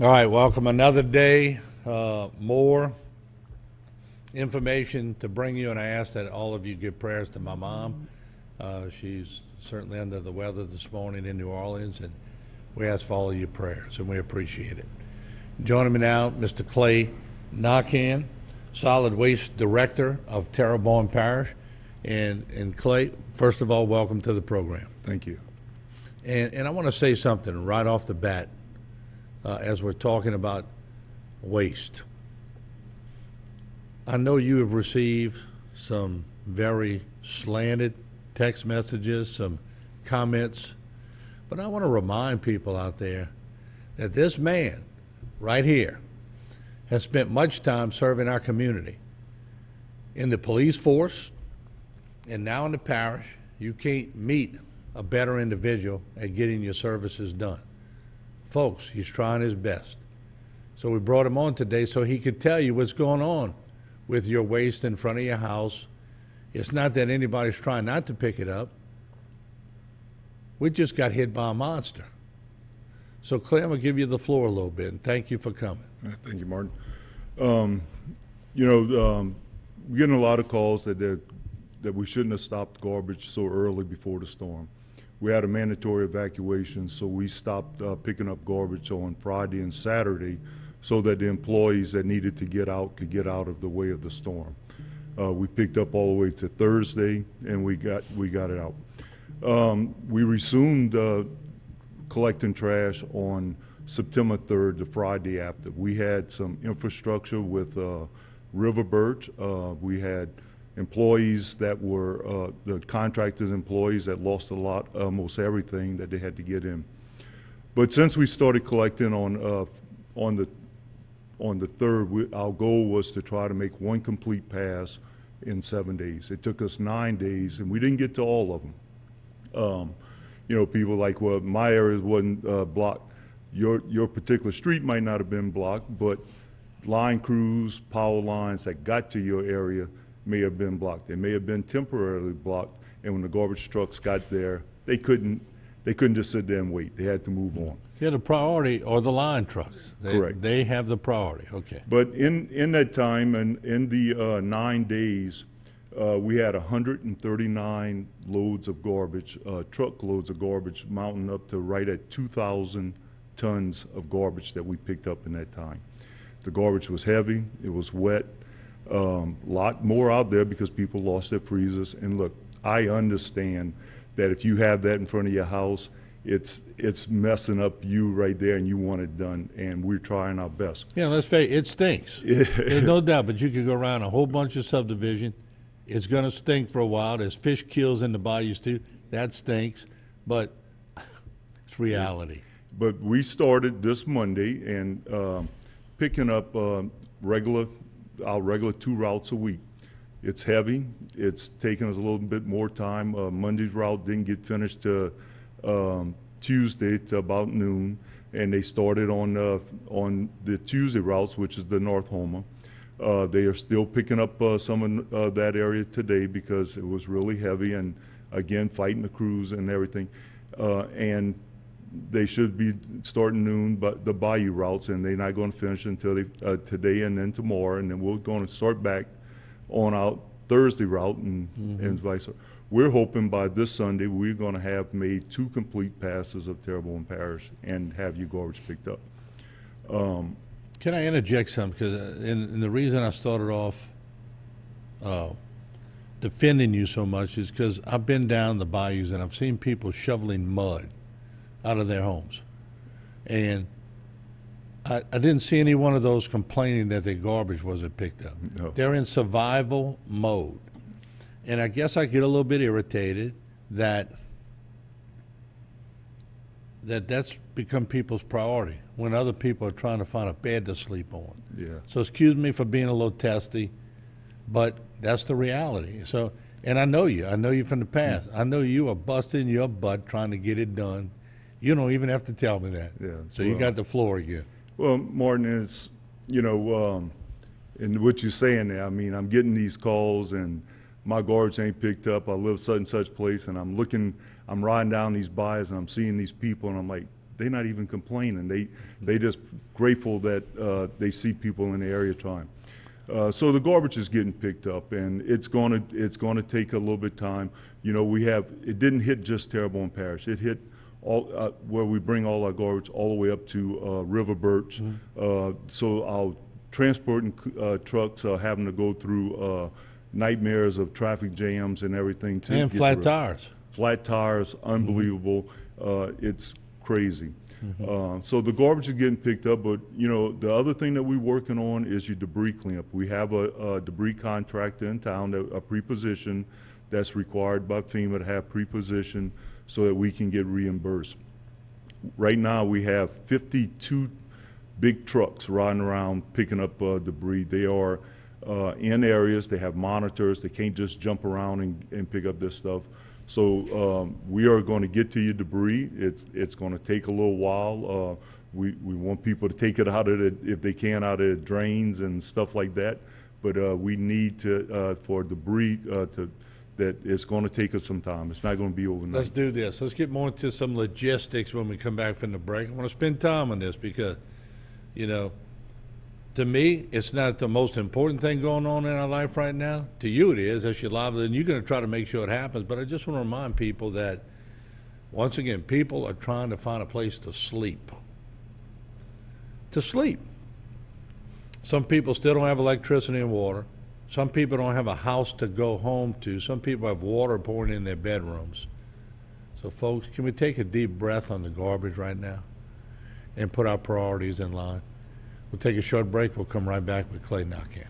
All right, welcome another day. More information to bring you, and I ask that all of you give prayers to my mom. She's certainly under the weather this morning in New Orleans, and we ask for all of your prayers, and we appreciate it. Joining me now, Mr. Clay Naquin, Solid Waste Director of Terrebonne Parish. And Clay, first of all, welcome to the program. Thank you. And I want to say something right off the bat as we're talking about waste. I know you have received some very slanted text messages, some comments, but I want to remind people out there that this man right here has spent much time serving our community in the police force and now in the parish. You can't meet a better individual at getting your services done. Folks, he's trying his best. So we brought him on today so he could tell you what's going on with your waste in front of your house. It's not that anybody's trying not to pick it up. We just got hit by a monster. So Clay, I'm going to give you the floor a little bit, and thank you for coming. Thank you, Martin. We're getting a lot of calls that we shouldn't have stopped garbage so early before the storm. We had a mandatory evacuation, so we stopped picking up garbage on Friday and Saturday so that the employees that needed to get out could get out of the way of the storm. We picked up all the way to Thursday, and we got it out. We resumed collecting trash on September 3rd, the Friday after. We had some infrastructure with River Birch. We had employees that were the contractors' employees that lost a lot, almost everything that they had to get in. But since we started collecting on the 3rd, our goal was to try to make one complete pass in 7 days. It took us 9 days, and we didn't get to all of them. People like, well, my area wasn't blocked. Your particular street might not have been blocked, but line crews, power lines that got to your area may have been blocked. They may have been temporarily blocked, and when the garbage trucks got there, they couldn't just sit there and wait. They had to move on. Yeah, the priority or the line trucks. Correct. They have the priority. Okay. But in that time and in the 9 days, we had 139 loads of garbage, truckloads of garbage, mounting up to right at 2,000 tons of garbage that we picked up in that time. The garbage was heavy. It was wet. Lot more out there because people lost their freezers. And look, I understand that if you have that in front of your house, it's messing up you right there, and you want it done. And we're trying our best. Yeah, let's face it stinks. There's no doubt. But you could go around a whole bunch of subdivision. It's going to stink for a while. There's fish kills in the bayous too. That stinks. But it's reality. But we started this Monday and picking up our regular 2 routes a week. It's heavy. It's taken us a little bit more time. Monday's route didn't get finished till Tuesday to about noon, and they started on the Tuesday routes, which is the North Homer. They are still picking up some of that area today because it was really heavy, and again fighting the crews and everything. And they should be starting noon, but the Bayou routes, and they're not going to finish until today and then tomorrow, and then we're going to start back on our Thursday route and vice versa. We're hoping by this Sunday we're going to have made 2 complete passes of Terrebonne Parish and have your garbage picked up. Can I interject something? Because and the reason I started off defending you so much is because I've been down the bayous and I've seen people shoveling mud out of their homes. And I didn't see any one of those complaining that their garbage wasn't picked up. No. They're in survival mode. And I guess I get a little bit irritated that's become people's priority when other people are trying to find a bed to sleep on. Yeah. So excuse me for being a little testy, but that's the reality. So, and I know you from the past. I know you are busting your butt trying to get it done. You don't even have to tell me that. Yeah. So you got the floor again. Well, Martin, it's, and what you're saying there, I mean, I'm getting these calls and my garbage ain't picked up. I live such and such place, and I'm riding down these bayous and I'm seeing these people, and I'm like, they're not even complaining. They just grateful that they see people in the area trying. So the garbage is getting picked up, and it's gonna take a little bit of time. You know, it didn't hit just Terrebonne Parish. It hit all where we bring all our garbage all the way up to River Birch. So our transporting trucks are having to go through nightmares of traffic jams and everything. And flat tires. Flat tires, unbelievable. It's crazy. So the garbage is getting picked up, but you know, the other thing that we're working on is your debris cleanup. We have a debris contractor in town, a preposition that's required by FEMA to have preposition so that we can get reimbursed. Right now we have 52 big trucks riding around picking up debris. They are in areas, they have monitors, they can't just jump around and pick up this stuff. So we are going to get to your debris. It's going to take a little while. We want people to take it out of if they can, out of the drains and stuff like that. But we need to for debris that it's going to take us some time. It's not going to be overnight. Let's do this. Let's get more into some logistics when we come back from the break. I want to spend time on this because, you know, to me, it's not the most important thing going on in our life right now. To you it is, that's your life, and you're going to try to make sure it happens. But I just want to remind people that, once again, people are trying to find a place to sleep. To sleep. Some people still don't have electricity and water. Some people don't have a house to go home to. Some people have water pouring in their bedrooms. So, folks, can we take a deep breath on the garbage right now and put our priorities in line? We'll take a short break. We'll come right back with Clay Naquin.